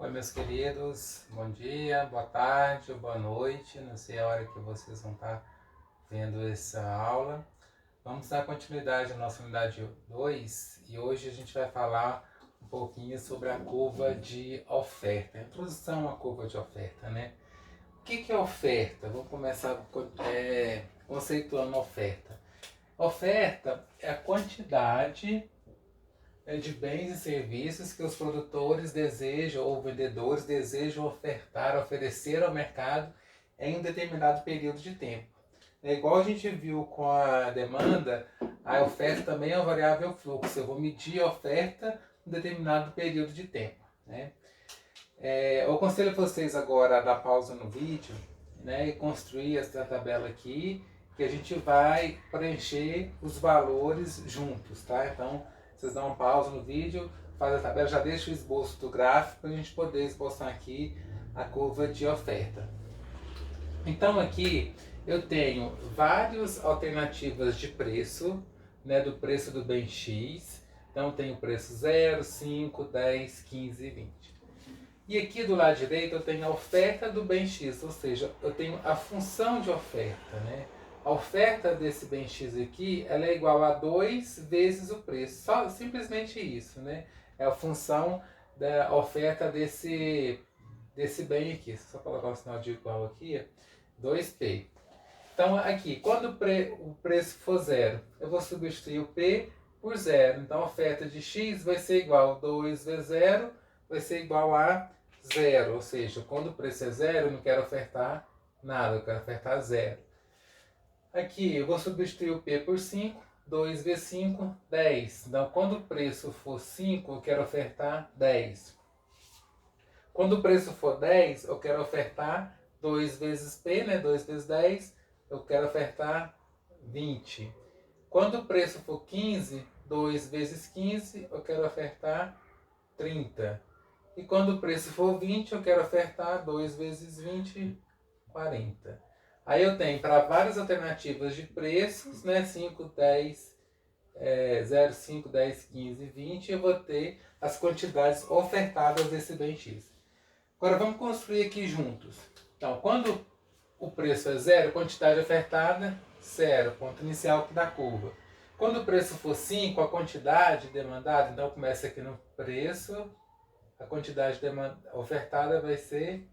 Oi, meus queridos, bom dia, boa tarde ou boa noite, não sei a hora que vocês vão estar vendo essa aula. Vamos dar continuidade à nossa unidade 2 e hoje a gente vai falar um pouquinho sobre a curva de oferta, a introdução à curva de oferta, né? O que é oferta? Vamos começar conceituando oferta. Oferta é a quantidade de bens e serviços que os produtores desejam ou vendedores desejam oferecer ao mercado em um determinado período de tempo. É igual a gente viu com a demanda, a oferta também é uma variável fluxo. Eu vou medir a oferta em um determinado período de tempo, né? Eu aconselho vocês agora a dar pausa no vídeo, né, e construir essa tabela aqui, que a gente vai preencher os valores juntos, tá? Então, vocês dão uma pausa no vídeo, faz a tabela, já deixa o esboço do gráfico para a gente poder esboçar aqui a curva de oferta. Então aqui eu tenho várias alternativas de preço, né, do preço do bem X. Então tenho o preço 0, 5, 10, 15 e 20. E aqui do lado direito eu tenho a oferta do bem X, ou seja, eu tenho a função de oferta, né? A oferta desse bem X aqui, ela é igual a 2 vezes o preço. Só, simplesmente isso, né? É a função da oferta desse bem aqui. Só colocar um sinal de igual aqui, 2P. Então aqui, quando o preço for 0, eu vou substituir o P por 0. Então a oferta de X vai ser igual a 2 vezes 0, vai ser igual a 0. Ou seja, quando o preço é 0, eu não quero ofertar nada, eu quero ofertar 0. Aqui eu vou substituir o P por 5, 2 vezes 5, 10. Então, quando o preço for 5, eu quero ofertar 10. Quando o preço for 10, eu quero ofertar 2 vezes P, né? 2 vezes 10, eu quero ofertar 20. Quando o preço for 15, 2 vezes 15, eu quero ofertar 30. E quando o preço for 20, eu quero ofertar 2 vezes 20, 40. Aí eu tenho para várias alternativas de preços, né? 5, 10, 0, 5, 10, 15, 20, eu vou ter as quantidades ofertadas desse bem X. Agora vamos construir aqui juntos. Então, quando o preço é 0, quantidade ofertada, 0, ponto inicial aqui da curva. Quando o preço for 5, a quantidade demandada, então começa aqui no preço, a quantidade ofertada vai ser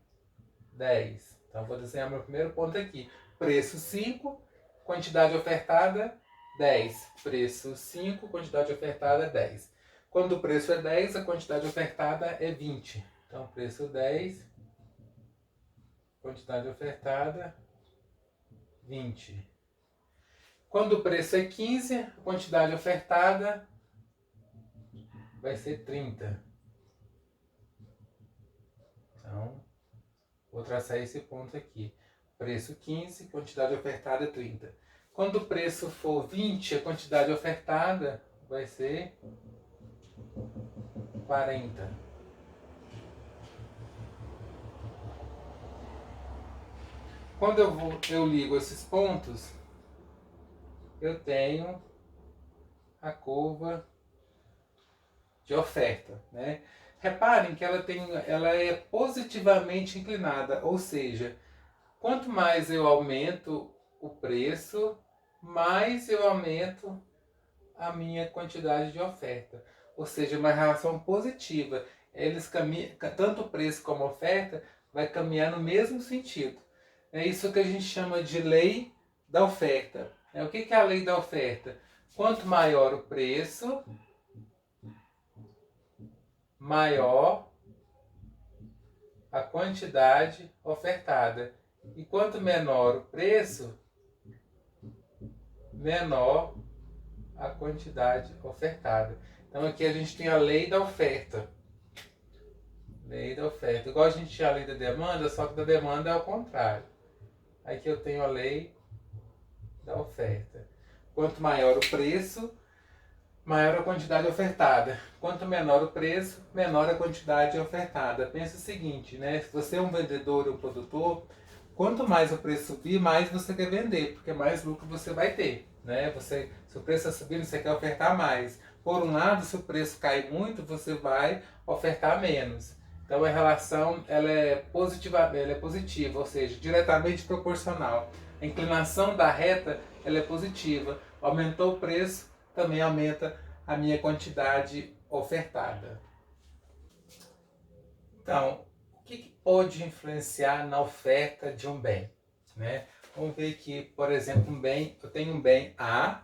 10. Então, vou desenhar meu primeiro ponto aqui. Preço 5, quantidade ofertada 10. Preço 5, quantidade ofertada 10. Quando o preço é 10, a quantidade ofertada é 20. Então, preço 10, quantidade ofertada 20. Quando o preço é 15, a quantidade ofertada vai ser 30. Então, vou traçar esse ponto aqui. Preço 15, quantidade ofertada 30. Quando o preço for 20, a quantidade ofertada vai ser 40. Quando eu ligo esses pontos, eu tenho a curva de oferta, né? Reparem que ela é positivamente inclinada, ou seja, quanto mais eu aumento o preço, mais eu aumento a minha quantidade de oferta. Ou seja, uma relação positiva. Eles caminham, tanto o preço como a oferta vai caminhar no mesmo sentido. É isso que a gente chama de lei da oferta. O que é a lei da oferta? Quanto maior o preço, maior a quantidade ofertada. E quanto menor o preço, menor a quantidade ofertada. Então aqui a gente tem a lei da oferta. Lei da oferta. Igual a gente tinha a lei da demanda, só que da demanda é ao contrário. Aqui eu tenho a lei da oferta. Quanto maior o preço, maior a quantidade ofertada. Quanto menor o preço, menor a quantidade ofertada. Pensa o seguinte, né? Se você é um vendedor ou produtor, quanto mais o preço subir, mais você quer vender, porque mais lucro você vai ter, né? Se o preço está subindo, você quer ofertar mais. Por um lado, se o preço cai muito, você vai ofertar menos. Então a relação ela é positiva, ou seja, diretamente proporcional. A inclinação da reta ela é positiva. Aumentou o preço, também aumenta a minha quantidade ofertada. Então, o que pode influenciar na oferta de um bem? Né? Vamos ver que, por exemplo, eu tenho um bem A.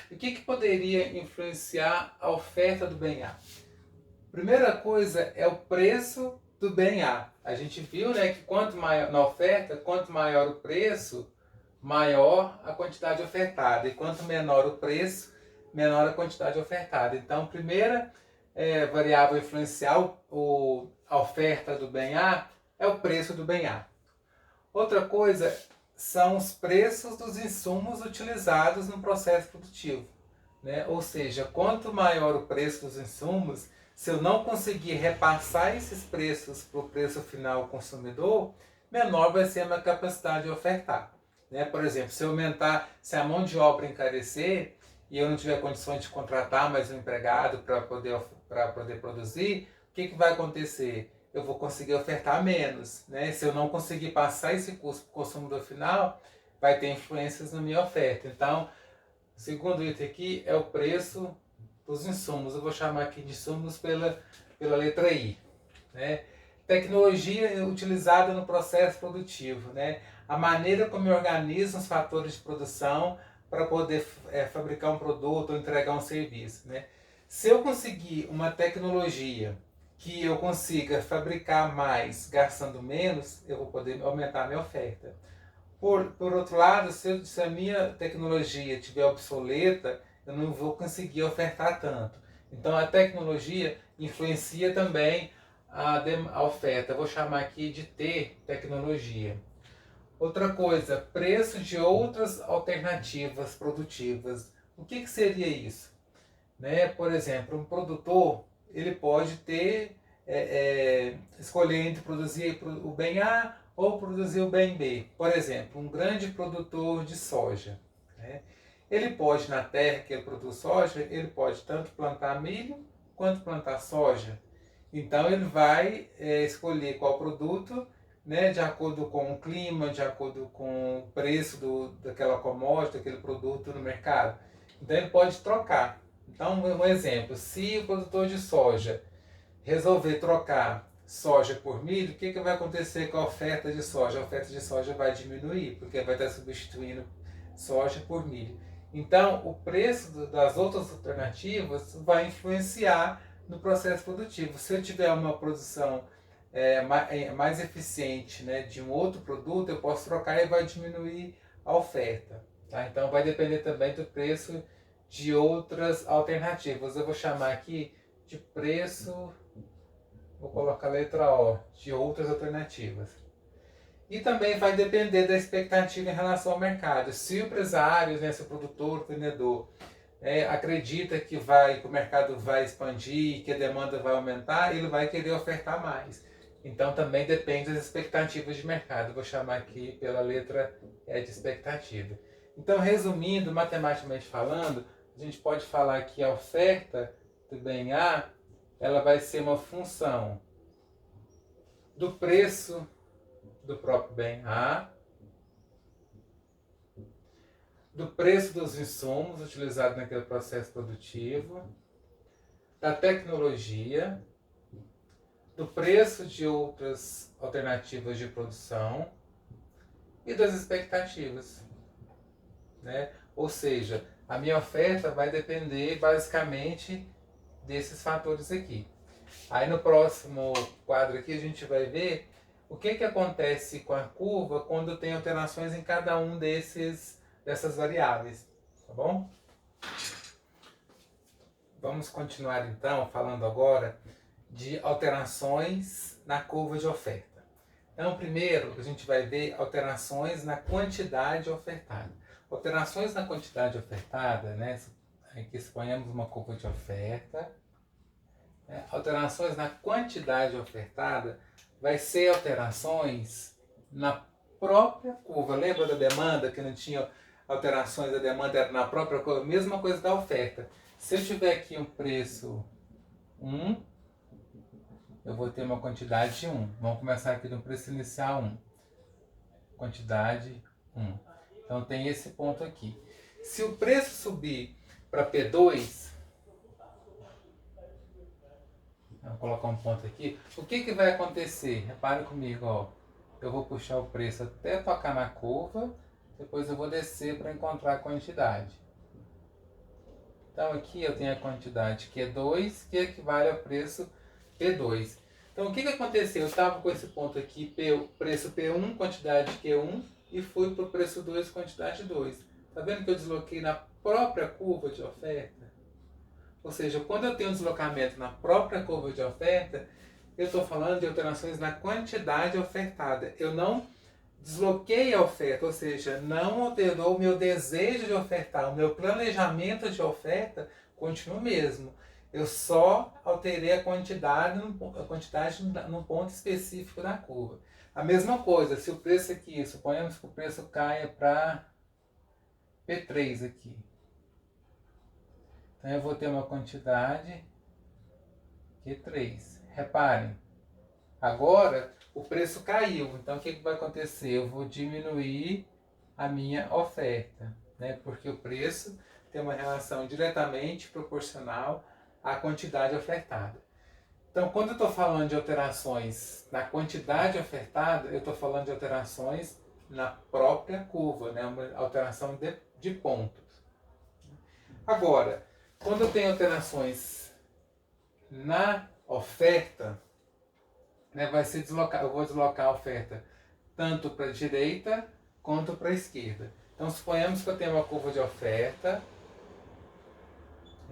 O que poderia influenciar a oferta do bem A? Primeira coisa é o preço do bem A. A gente viu, né, que quanto maior na oferta, quanto maior o preço, maior a quantidade ofertada. E quanto menor o preço, menor a quantidade ofertada. Então, primeira variável influencial a oferta do bem A é o preço do bem A. Outra coisa são os preços dos insumos utilizados no processo produtivo. Né? Ou seja, quanto maior o preço dos insumos, se eu não conseguir repassar esses preços para o preço final ao consumidor, menor vai ser a minha capacidade de ofertar. Né? Por exemplo, se a mão de obra encarecer e eu não tiver condições de contratar mais um empregado para poder produzir, o que vai acontecer? Eu vou conseguir ofertar menos. Né? Se eu não conseguir passar esse custo para o consumidor final, vai ter influências na minha oferta. Então, o segundo item aqui é o preço dos insumos. Eu vou chamar aqui de insumos pela letra I. Né? Tecnologia utilizada no processo produtivo. Né? A maneira como eu organizo os fatores de produção para poder fabricar um produto ou entregar um serviço. Né? Se eu conseguir uma tecnologia que eu consiga fabricar mais gastando menos, eu vou poder aumentar a minha oferta. Por outro lado, se a minha tecnologia estiver obsoleta, eu não vou conseguir ofertar tanto. Então a tecnologia influencia também a oferta. Eu vou chamar aqui de T, tecnologia. Outra coisa, preço de outras alternativas produtivas. O que seria isso? Né? Por exemplo, um produtor ele pode escolher entre produzir o bem A ou produzir o bem B. Por exemplo, um grande produtor de soja. Né? Ele pode, na terra que ele produz soja, ele pode tanto plantar milho quanto plantar soja. Então ele vai escolher qual produto, né, de acordo com o clima, de acordo com o preço daquela commodity, daquele produto no mercado. Então ele pode trocar. Então, um exemplo, se o produtor de soja resolver trocar soja por milho, o que vai acontecer com a oferta de soja? A oferta de soja vai diminuir, porque vai estar substituindo soja por milho. Então, o preço das outras alternativas vai influenciar no processo produtivo. Se eu tiver uma produção mais eficiente, né, de um outro produto, eu posso trocar e vai diminuir a oferta. Tá? Então, vai depender também do preço de outras alternativas. Eu vou chamar aqui de preço, vou colocar a letra O, de outras alternativas. E também vai depender da expectativa em relação ao mercado. Se o empresário, né, se o produtor, o vendedor, acredita que o mercado vai expandir, que a demanda vai aumentar, ele vai querer ofertar mais. Então também depende das expectativas de mercado. Vou chamar aqui pela letra E de expectativa. Então, resumindo, matematicamente falando, a gente pode falar que a oferta do bem A, ela vai ser uma função do preço do próprio bem A, do preço dos insumos utilizados naquele processo produtivo, da tecnologia, do preço de outras alternativas de produção e das expectativas. Né? Ou seja, a minha oferta vai depender basicamente desses fatores aqui. Aí no próximo quadro aqui a gente vai ver o que acontece com a curva quando tem alterações em cada um dessas variáveis. Tá bom? Vamos continuar então falando agora de alterações na curva de oferta. Então, primeiro a gente vai ver alterações na quantidade ofertada. Alterações na quantidade ofertada, né? Aqui suponhamos uma curva de oferta. Alterações na quantidade ofertada vai ser alterações na própria curva. Lembra da demanda, que não tinha alterações da demanda, era na própria curva? Mesma coisa da oferta. Se eu tiver aqui um preço 1 eu vou ter uma quantidade de 1. Vamos começar aqui no preço inicial 1. Quantidade 1. Então tem esse ponto aqui. Se o preço subir para P2, vou colocar um ponto aqui, o que vai acontecer? Repare comigo, ó. Eu vou puxar o preço até tocar na curva, depois eu vou descer para encontrar a quantidade. Então aqui eu tenho a quantidade Q2, que equivale ao preço P2. Então o que aconteceu? Eu estava com esse ponto aqui, preço P1, quantidade Q1, e fui para o preço 2, quantidade 2. Está vendo que eu desloquei na própria curva de oferta? Ou seja, quando eu tenho um deslocamento na própria curva de oferta, eu estou falando de alterações na quantidade ofertada. Eu não desloquei a oferta, ou seja, não alterou o meu desejo de ofertar, o meu planejamento de oferta continua o mesmo. Eu só alterei a quantidade num ponto específico da curva. A mesma coisa, se o preço aqui, suponhamos que o preço caia para P3 aqui. Então eu vou ter uma quantidade Q3. Reparem, agora o preço caiu, então o que vai acontecer? Eu vou diminuir a minha oferta, né? Porque o preço tem uma relação diretamente proporcional à quantidade ofertada. Então, quando eu estou falando de alterações na quantidade ofertada, eu estou falando de alterações na própria curva, né? Uma alteração de pontos. Agora, quando eu tenho alterações na oferta, né, vai ser deslocar, eu vou deslocar a oferta tanto para a direita quanto para a esquerda. Então, suponhamos que eu tenho uma curva de oferta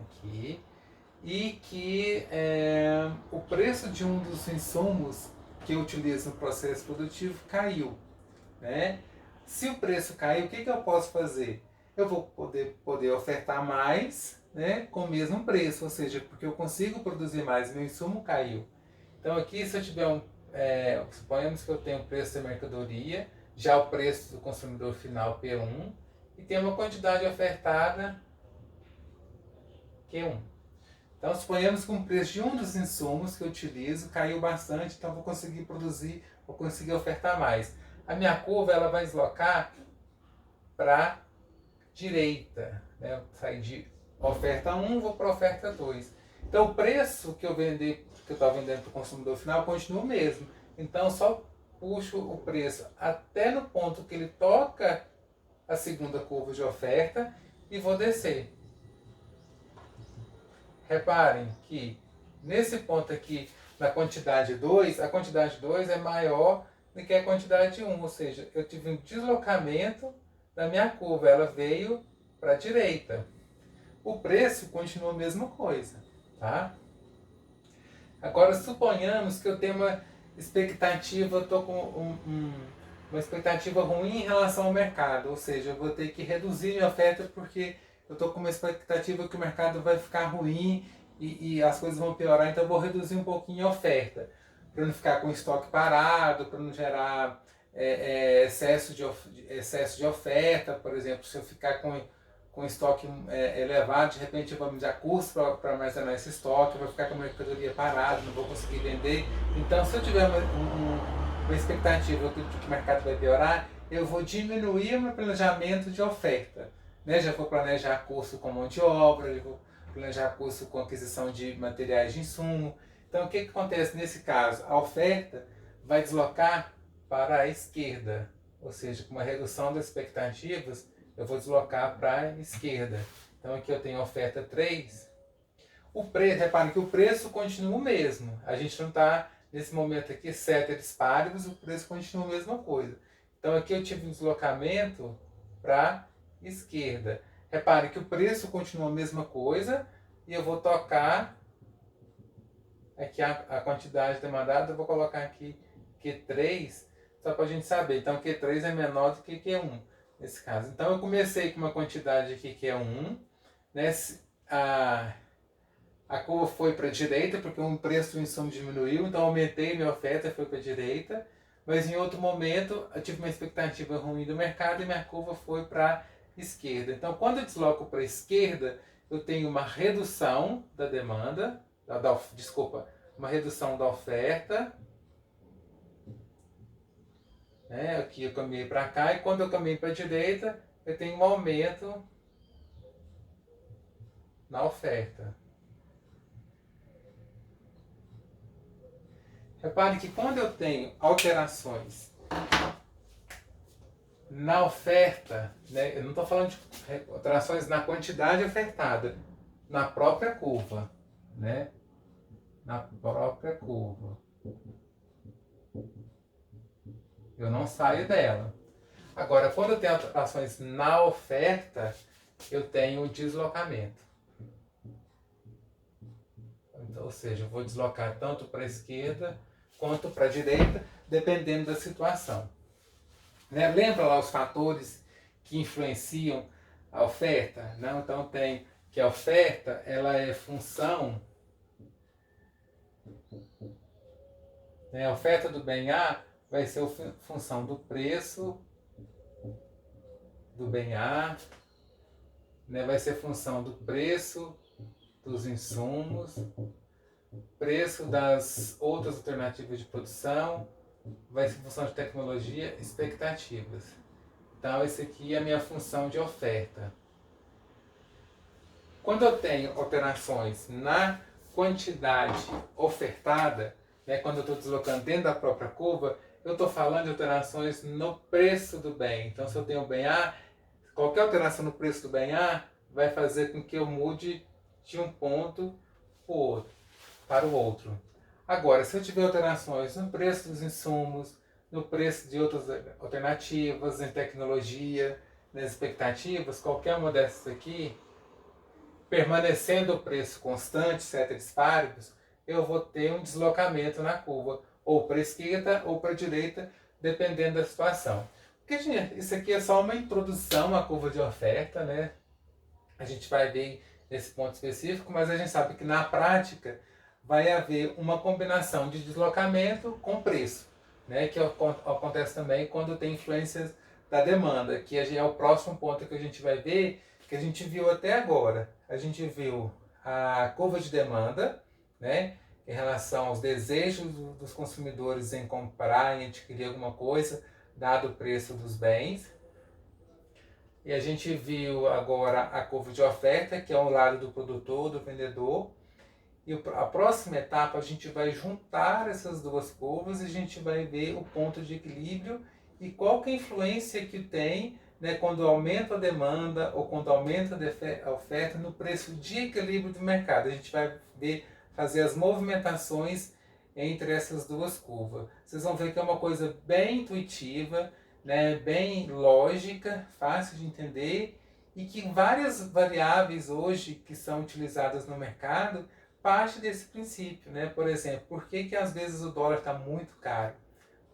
aqui e que o preço de um dos insumos que eu utilizo no processo produtivo caiu, né? Se o preço caiu, o que eu posso fazer? Eu vou poder ofertar mais, né, com o mesmo preço, ou seja, porque eu consigo produzir mais, meu insumo caiu. Então aqui, se eu tiver suponhamos que eu tenho o preço da mercadoria, já o preço do consumidor final P1, e tem uma quantidade ofertada Q1. Então suponhamos que o preço de um dos insumos que eu utilizo caiu bastante, então eu vou conseguir produzir, vou conseguir ofertar mais. A minha curva ela vai deslocar para direita, né? Sair de oferta 1, vou para oferta 2. Então o preço que eu estou vendendo para o consumidor final continua o mesmo. Então só puxo o preço até no ponto que ele toca a segunda curva de oferta e vou descer. Reparem que nesse ponto aqui, na quantidade 2, a quantidade 2 é maior do que a quantidade 1, ou seja, eu tive um deslocamento da minha curva, ela veio para a direita. O preço continua a mesma coisa, tá? Agora, suponhamos que eu tenho uma expectativa, eu estou com uma expectativa ruim em relação ao mercado, ou seja, eu vou ter que reduzir minha oferta porque eu estou com uma expectativa que o mercado vai ficar ruim e as coisas vão piorar, então eu vou reduzir um pouquinho a oferta, para não ficar com o estoque parado, para não gerar excesso de oferta, por exemplo, se eu ficar com estoque elevado, de repente eu vou me dar custo para armazenar esse estoque, eu vou ficar com a mercadoria parada, não vou conseguir vender. Então, se eu tiver uma expectativa de que o mercado vai piorar, eu vou diminuir o meu planejamento de oferta. Né? Já vou planejar custo com mão de obra, já vou planejar custo com aquisição de materiais de insumo. Então, o que acontece nesse caso? A oferta vai deslocar para a esquerda, ou seja, com uma redução das expectativas, eu vou deslocar para a esquerda. Então aqui eu tenho oferta 3. O preço, reparem que o preço continua o mesmo. A gente não está, nesse momento aqui, ceteris paribus, o preço continua a mesma coisa. Então aqui eu tive um deslocamento para a esquerda. Reparem que o preço continua a mesma coisa e eu vou tocar aqui a quantidade demandada, eu vou colocar aqui Q3, só para a gente saber. Então Q3 é menor do que Q1. Nesse caso. Então eu comecei com uma quantidade aqui que é 1, né? A curva foi para a direita porque o preço do insumo diminuiu, então aumentei minha oferta, foi para a direita, mas em outro momento eu tive uma expectativa ruim do mercado e minha curva foi para a esquerda. Então quando eu desloco para a esquerda, eu tenho uma redução da demanda, uma redução da oferta, né? Aqui eu caminhei para cá e quando eu caminhei para a direita, eu tenho um aumento na oferta. Repare que quando eu tenho alterações na oferta, né, eu não estou falando de alterações na quantidade ofertada, na própria curva, né? Na própria curva. Eu não saio dela. Agora, quando eu tenho alterações na oferta, eu tenho um deslocamento. Então, ou seja, eu vou deslocar tanto para a esquerda quanto para a direita, dependendo da situação. Né? Lembra lá os fatores que influenciam a oferta? Não? Então tem que a oferta ela é função, né? A oferta do bem A vai ser função do preço do bem A, né? Vai ser função do preço dos insumos, preço das outras alternativas de produção, vai ser função de tecnologia, expectativas. Então, esse aqui é a minha função de oferta. Quando eu tenho alterações na quantidade ofertada, né, quando eu estou deslocando dentro da própria curva, eu estou falando de alterações no preço do bem. Então, se eu tenho o bem A, qualquer alteração no preço do bem A vai fazer com que eu mude de um ponto para o outro. Agora, se eu tiver alterações no preço dos insumos, no preço de outras alternativas, em tecnologia, nas expectativas, qualquer uma dessas aqui, permanecendo o preço constante, ceteris paribus, eu vou ter um deslocamento na curva, ou para a esquerda ou para a direita, dependendo da situação. Porque, gente, isso aqui é só uma introdução à curva de oferta, né? A gente vai ver nesse ponto específico, mas a gente sabe que na prática vai haver uma combinação de deslocamento com preço, né? Que acontece também quando tem influências da demanda, que é o próximo ponto que a gente vai ver, que a gente viu até agora. A gente viu a curva de demanda, né? Em relação aos desejos dos consumidores em comprar, em adquirir alguma coisa, dado o preço dos bens. E a gente viu agora a curva de oferta, que é o lado do produtor, do vendedor. E a próxima etapa a gente vai juntar essas duas curvas e a gente vai ver o ponto de equilíbrio e qual que é a influência que tem, né, quando aumenta a demanda ou quando aumenta a oferta no preço de equilíbrio do mercado. A gente vai ver, fazer as movimentações entre essas duas curvas. Vocês vão ver que é uma coisa bem intuitiva, né, bem lógica, fácil de entender e que várias variáveis hoje que são utilizadas no mercado parte desse princípio, né? Por exemplo, por que às vezes o dólar está muito caro?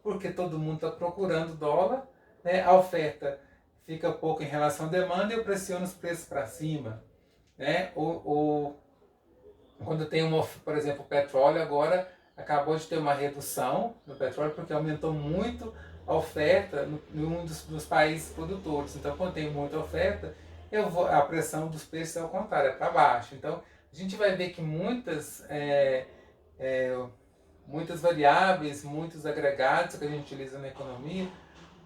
Porque todo mundo está procurando dólar, né? A oferta fica pouco em relação à demanda e eu pressiono os preços para cima, né? Ou quando tem por exemplo, o petróleo agora acabou de ter uma redução no petróleo porque aumentou muito a oferta em um dos países produtores. Então, quando tem muita oferta, a pressão dos preços é ao contrário, é para baixo. Então, a gente vai ver que muitas variáveis, muitos agregados que a gente utiliza na economia,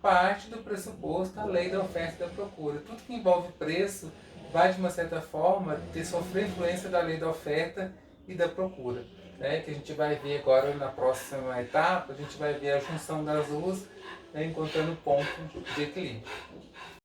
parte do pressuposto da lei da oferta e da procura. Tudo que envolve preço vai, de uma certa forma, sofrer influência da lei da oferta e da procura. Né? Que a gente vai ver agora na próxima etapa, a gente vai ver a junção das duas, né, encontrando o ponto de equilíbrio.